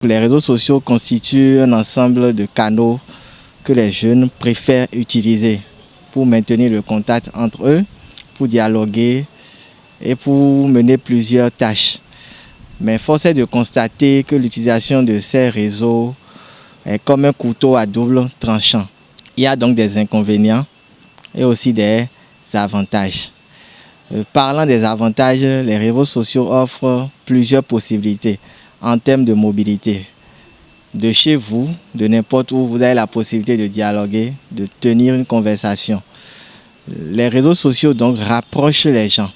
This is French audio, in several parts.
Les réseaux sociaux constituent un ensemble de canaux que les jeunes préfèrent utiliser pour maintenir le contact entre eux, pour dialoguer et pour mener plusieurs tâches. Mais force est de constater que l'utilisation de ces réseaux est comme un couteau à double tranchant. Il y a donc des inconvénients et aussi des avantages. Parlant des avantages, les réseaux sociaux offrent plusieurs possibilités en termes de mobilité. De chez vous, de n'importe où, vous avez la possibilité de dialoguer, de tenir une conversation. Les réseaux sociaux donc rapprochent les gens.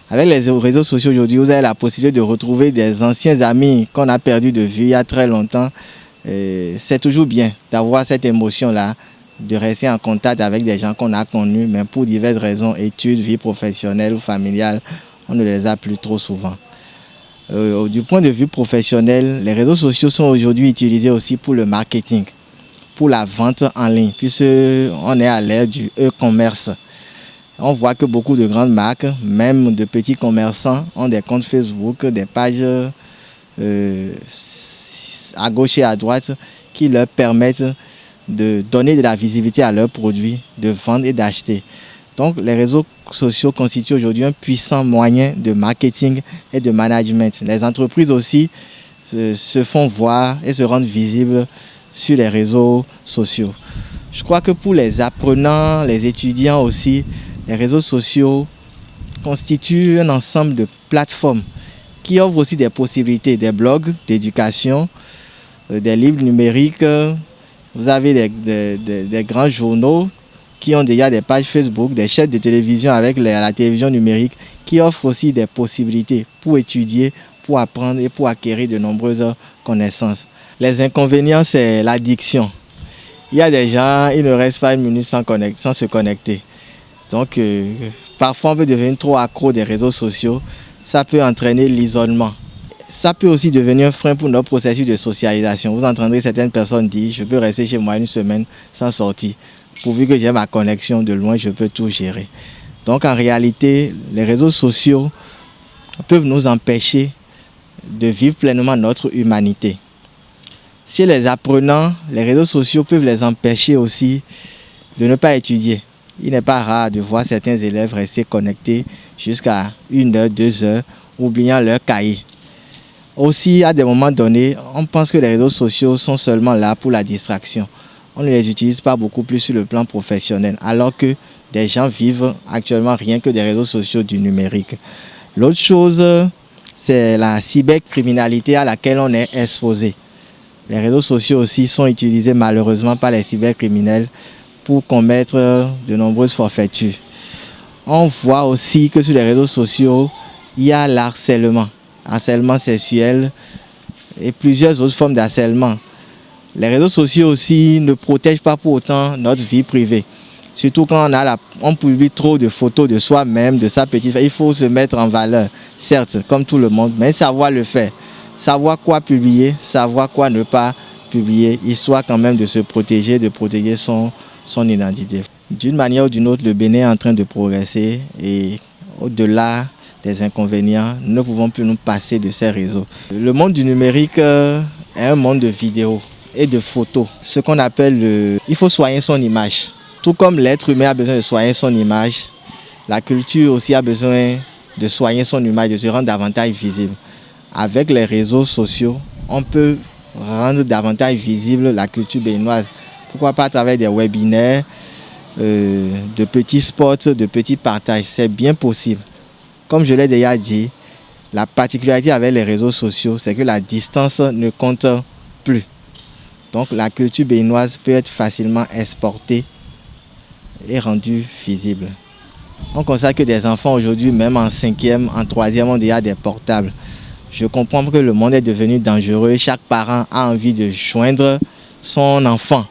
Avec les réseaux sociaux aujourd'hui, vous avez la possibilité de retrouver des anciens amis qu'on a perdus de vue il y a très longtemps. C'est toujours bien d'avoir cette émotion-là, de rester en contact avec des gens qu'on a connus, mais pour diverses raisons, études, vie professionnelle ou familiale, on ne les a plus trop souvent. Du point de vue professionnel, les réseaux sociaux sont aujourd'hui utilisés aussi pour le marketing, pour la vente en ligne, puisqu'on est à l'ère du e-commerce. On voit que beaucoup de grandes marques, même de petits commerçants, ont des comptes Facebook, des pages à gauche et à droite qui leur permettent de donner de la visibilité à leurs produits, de vendre et d'acheter. Donc les réseaux sociaux constituent aujourd'hui un puissant moyen de marketing et de management. Les entreprises aussi se font voir et se rendent visibles sur les réseaux sociaux. Je crois que pour les apprenants, les étudiants aussi, les réseaux sociaux constituent un ensemble de plateformes qui offrent aussi des possibilités, des blogs d'éducation, des livres numériques. Vous avez des grands journaux qui ont déjà des pages Facebook, des chaînes de télévision avec la télévision numérique qui offrent aussi des possibilités pour étudier, pour apprendre et pour acquérir de nombreuses connaissances. Les inconvénients, c'est l'addiction. Il y a des gens, ils ne restent pas une minute sans se connecter. Donc, parfois, on peut devenir trop accro des réseaux sociaux. Ça peut entraîner l'isolement. Ça peut aussi devenir un frein pour notre processus de socialisation. Vous entendrez certaines personnes dire « je peux rester chez moi une semaine sans sortir ». Pourvu que j'ai ma connexion de loin, je peux tout gérer. Donc en réalité, les réseaux sociaux peuvent nous empêcher de vivre pleinement notre humanité. Chez les apprenants, les réseaux sociaux peuvent les empêcher aussi de ne pas étudier. Il n'est pas rare de voir certains élèves rester connectés jusqu'à 1 heure, 2 heures, oubliant leur cahier. Aussi, à des moments donnés, on pense que les réseaux sociaux sont seulement là pour la distraction. On ne les utilise pas beaucoup plus sur le plan professionnel, alors que des gens vivent actuellement rien que des réseaux sociaux du numérique. L'autre chose, c'est la cybercriminalité à laquelle on est exposé. Les réseaux sociaux aussi sont utilisés malheureusement par les cybercriminels pour commettre de nombreuses forfaitures. On voit aussi que sur les réseaux sociaux, il y a l'harcèlement, harcèlement sexuel et plusieurs autres formes d'harcèlement. Les réseaux sociaux aussi ne protègent pas pour autant notre vie privée. Surtout quand on publie trop de photos de soi-même, de sa petite famille. Il faut se mettre en valeur, certes, comme tout le monde, mais savoir le faire. Savoir quoi publier, savoir quoi ne pas publier, histoire quand même de se protéger, de protéger son identité. D'une manière ou d'une autre, le Bénin est en train de progresser et au-delà des inconvénients, nous ne pouvons plus nous passer de ces réseaux. Le monde du numérique est un monde de vidéos et de photos. Ce qu'on appelle il faut soigner son image. Tout comme l'être humain a besoin de soigner son image, la culture aussi a besoin de soigner son image, de se rendre davantage visible. Avec les réseaux sociaux, on peut rendre davantage visible la culture béninoise. Pourquoi pas à travers des webinaires, de petits spots, de petits partages. C'est bien possible. Comme je l'ai déjà dit, la particularité avec les réseaux sociaux, c'est que la distance ne compte plus. Donc la culture béninoise peut être facilement exportée et rendue visible. On constate que des enfants aujourd'hui, même en 5e, en 3e, ont déjà des portables. Je comprends que le monde est devenu dangereux et chaque parent a envie de joindre son enfant.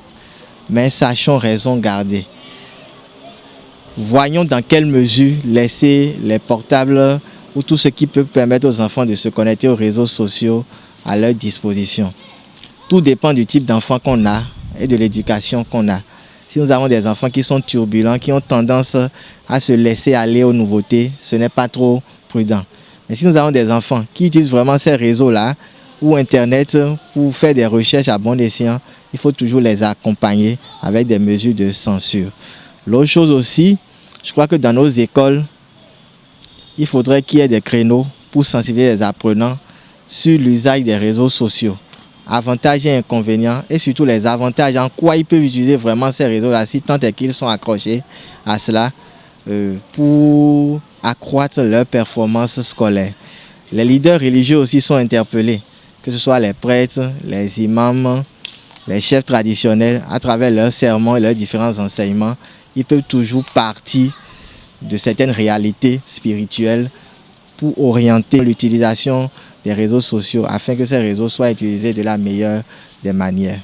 Mais sachons raison garder. Voyons dans quelle mesure laisser les portables ou tout ce qui peut permettre aux enfants de se connecter aux réseaux sociaux à leur disposition. Tout dépend du type d'enfant qu'on a et de l'éducation qu'on a. Si nous avons des enfants qui sont turbulents, qui ont tendance à se laisser aller aux nouveautés, ce n'est pas trop prudent. Mais si nous avons des enfants qui utilisent vraiment ces réseaux-là, ou Internet pour faire des recherches à bon escient, il faut toujours les accompagner avec des mesures de censure. L'autre chose aussi, je crois que dans nos écoles, il faudrait qu'il y ait des créneaux pour sensibiliser les apprenants sur l'usage des réseaux sociaux. Avantages et inconvénients, et surtout les avantages, en quoi ils peuvent utiliser vraiment ces réseaux-là, si tant est qu'ils sont accrochés à cela, pour accroître leur performance scolaire. Les leaders religieux aussi sont interpellés, que ce soit les prêtres, les imams, les chefs traditionnels, à travers leurs sermons et leurs différents enseignements, ils peuvent toujours partir de certaines réalités spirituelles pour orienter l'utilisation des réseaux sociaux afin que ces réseaux soient utilisés de la meilleure des manières.